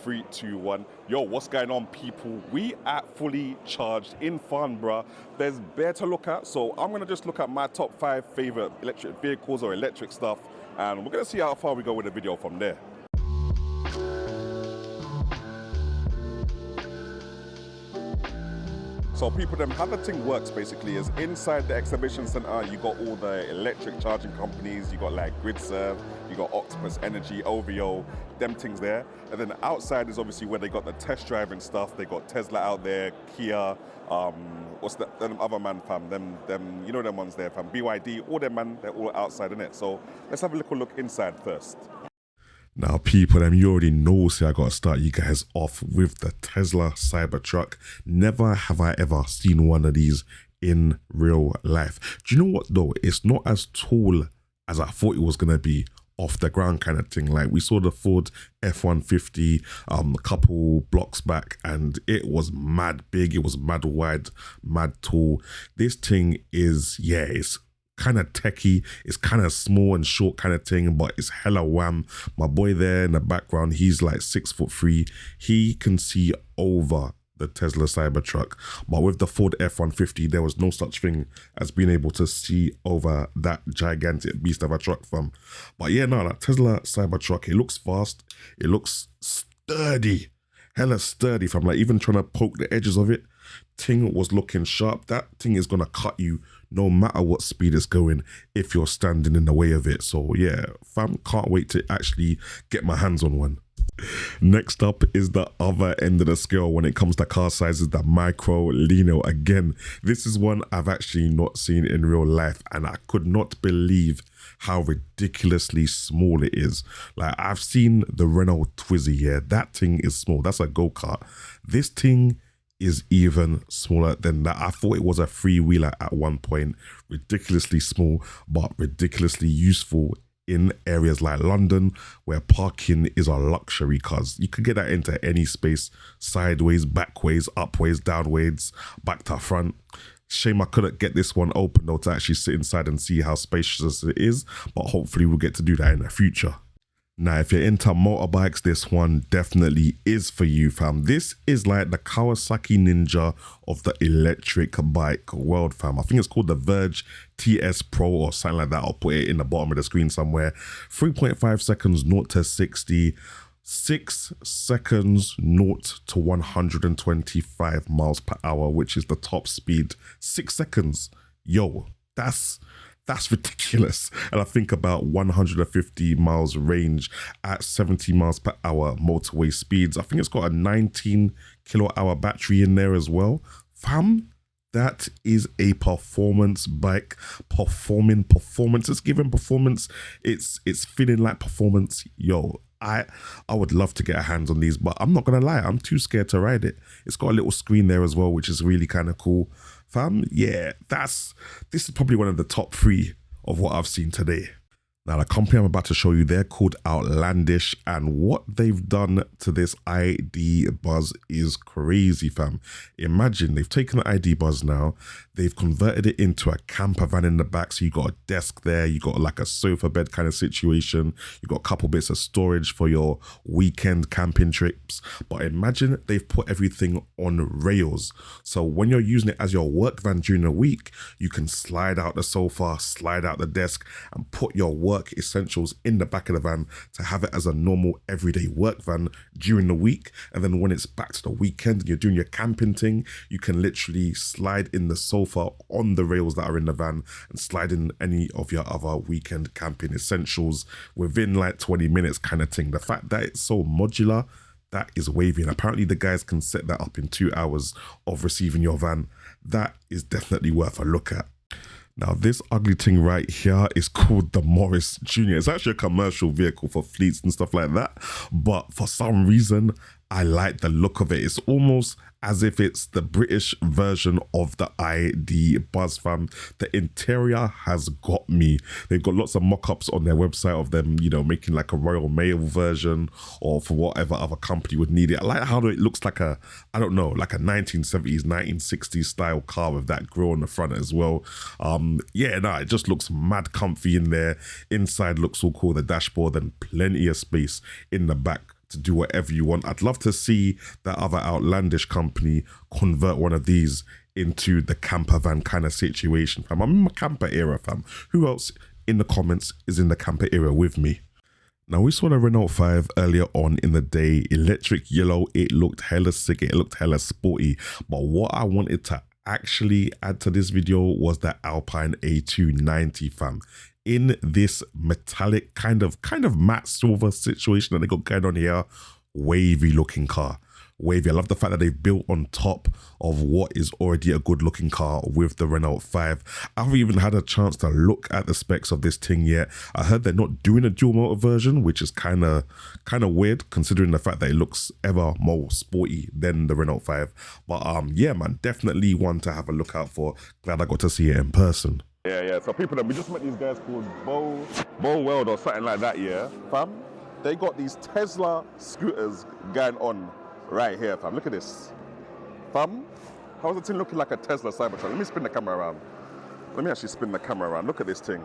3, 2, 1. Yo, what's going on, people? We at Fully Charged in Farnborough. There's bare to look at, so I'm gonna just look at my top 5 favorite electric vehicles or electric stuff, and we're gonna see how far we go with the video from there. So people, how the thing works basically is inside the exhibition center, you got all the electric charging companies, you got like GridServe, you got Octopus Energy, OVO, them things there. And then outside is obviously where they got the test driving stuff. They got Tesla out there, Kia, what's the them other man fam, them you know them ones there fam, BYD, all them man, they're all outside in it. So let's have a little look inside first. Now, people, you already know, I gotta start you guys off with the Tesla Cybertruck. Never have I ever seen one of these in real life. Do you know what though? It's not as tall as I thought it was gonna be off the ground kind of thing. Like we saw the Ford F-150 a couple blocks back and it was mad big, it was mad wide, mad tall. This thing is, yeah, it's kind of techie, it's kind of small and short kind of thing, but it's hella wham. My boy there in the background, he's like 6'3". He can see over the Tesla Cybertruck, but with the Ford F-150 there was no such thing as being able to see over that gigantic beast of a truck from. But yeah, no, that Tesla Cybertruck, it looks fast, it looks sturdy, hella sturdy from, like, even trying to poke the edges of it, thing was looking sharp. That thing is gonna cut you no matter what speed it's going if you're standing in the way of it. So yeah, fam, can't wait to actually get my hands on one. Next up is the other end of the scale when it comes to car sizes, the micro Leno. Again, this is one I've actually not seen in real life and I could not believe how ridiculously small it is. Like, I've seen the Renault Twizy here, that thing is small, that's a go-kart. This thing is even smaller than that. I thought it was a three-wheeler at one point. Ridiculously small, but ridiculously useful in areas like London where parking is a luxury, cause you could get that into any space, sideways, backways, upways, downways, back to front. Shame I couldn't get this one open though to actually sit inside and see how spacious it is, but hopefully we'll get to do that in the future. Now, if you're into motorbikes, this one definitely is for you, fam. This is like the Kawasaki Ninja of the electric bike world, fam. I think it's called the Verge TS Pro or something like that. I'll put it in the bottom of the screen somewhere. 3.5 seconds 0 to 60. 6 seconds 0 to 125 miles per hour, which is the top speed. 6 seconds. Yo, that's ridiculous. And I think about 150 miles range at 70 miles per hour motorway speeds. I think it's got a 19 kilowatt hour battery in there as well. Fam, that is a performance bike. Performance. It's giving performance. It's feeling like performance. Yo, I would love to get a hands on these, but I'm not gonna lie, I'm too scared to ride it. It's got a little screen there as well, which is really kind of cool. Fam, yeah, this is probably one of the top 3 of what I've seen today. Now, the company I'm about to show you, they're called Outlandish, and what they've done to this ID Buzz is crazy, fam. Imagine, they've taken the ID Buzz now, they've converted it into a camper van in the back, so you got a desk there, you got like a sofa bed kind of situation, you got a couple bits of storage for your weekend camping trips, but imagine they've put everything on rails, so when you're using it as your work van during the week, you can slide out the sofa, slide out the desk, and put your work essentials in the back of the van to have it as a normal everyday work van during the week. And then when it's back to the weekend and you're doing your camping thing, you can literally slide in the sofa on the rails that are in the van and slide in any of your other weekend camping essentials within like 20 minutes kind of thing. The fact that it's so modular, that is wavy. And apparently the guys can set that up in 2 hours of receiving your van. That is definitely worth a look at. Now, this ugly thing right here is called the Morris Jr. It's actually a commercial vehicle for fleets and stuff like that. But for some reason, I like the look of it. It's almost as if it's the British version of the ID Buzz, fam. The interior has got me. They've got lots of mock-ups on their website of them, you know, making like a Royal Mail version or for whatever other company would need it. I like how it looks like a, I don't know, like a 1970s, 1960s style car with that grille on the front as well. Yeah, no, it just looks mad comfy in there. Inside looks all cool, the dashboard, and plenty of space in the back to do whatever you want. I'd love to see that other outlandish company convert one of these into the camper van kind of situation, fam. I'm in my camper era, fam. Who else in the comments is in the camper era with me? Now, we saw the Renault 5 earlier on in the day, electric yellow. It looked hella sick, it looked hella sporty. But what I wanted to actually add to this video was the Alpine A290, fam. In this metallic kind of matte silver situation that they got going on here, wavy looking car. Wavy. I love the fact that they've built on top of what is already a good looking car with the Renault 5. I haven't even had a chance to look at the specs of this thing yet. I heard they're not doing a dual motor version, which is kind of weird considering the fact that it looks ever more sporty than the Renault 5. But yeah, man, definitely one to have a look out for. Glad I got to see it in person. Yeah. So people, we just met these guys called Bow World or something like that, yeah, fam. They got these Tesla scooters going on right here, fam. Look at this, fam. How's the thing looking like a Tesla Cybertruck? Let me spin the camera around. Let me actually spin the camera around. Look at this thing.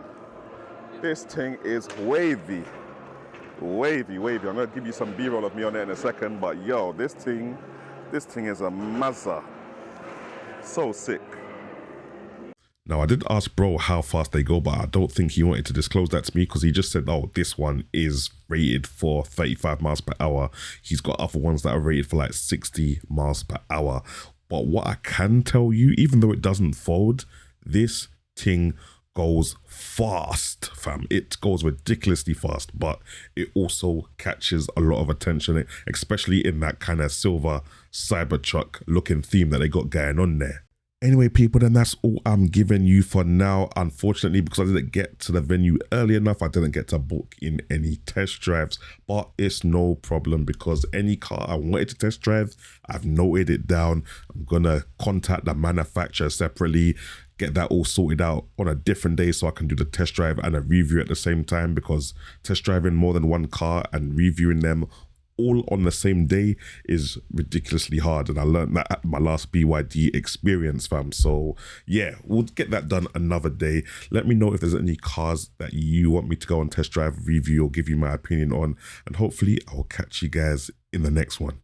This thing is wavy. Wavy. I'm gonna give you some B-roll of me on it in a second, but yo, this thing is a Mazda. So sick. Now, I did ask bro how fast they go, but I don't think he wanted to disclose that to me because he just said, oh, this one is rated for 35 miles per hour. He's got other ones that are rated for like 60 miles per hour. But what I can tell you, even though it doesn't fold, this thing goes fast, fam. It goes ridiculously fast, but it also catches a lot of attention, especially in that kind of silver Cybertruck looking theme that they got going on there. Anyway, people, then that's all I'm giving you for now. Unfortunately, because I didn't get to the venue early enough, I didn't get to book in any test drives, but it's no problem because any car I wanted to test drive, I've noted it down. I'm going to contact the manufacturer separately, get that all sorted out on a different day so I can do the test drive and a review at the same time, because test driving more than one car and reviewing them all on the same day is ridiculously hard, and I learned that at my last BYD experience, fam. So yeah, we'll get that done another day. Let me know if there's any cars that you want me to go on test drive, review, or give you my opinion on, and hopefully I'll catch you guys in the next one.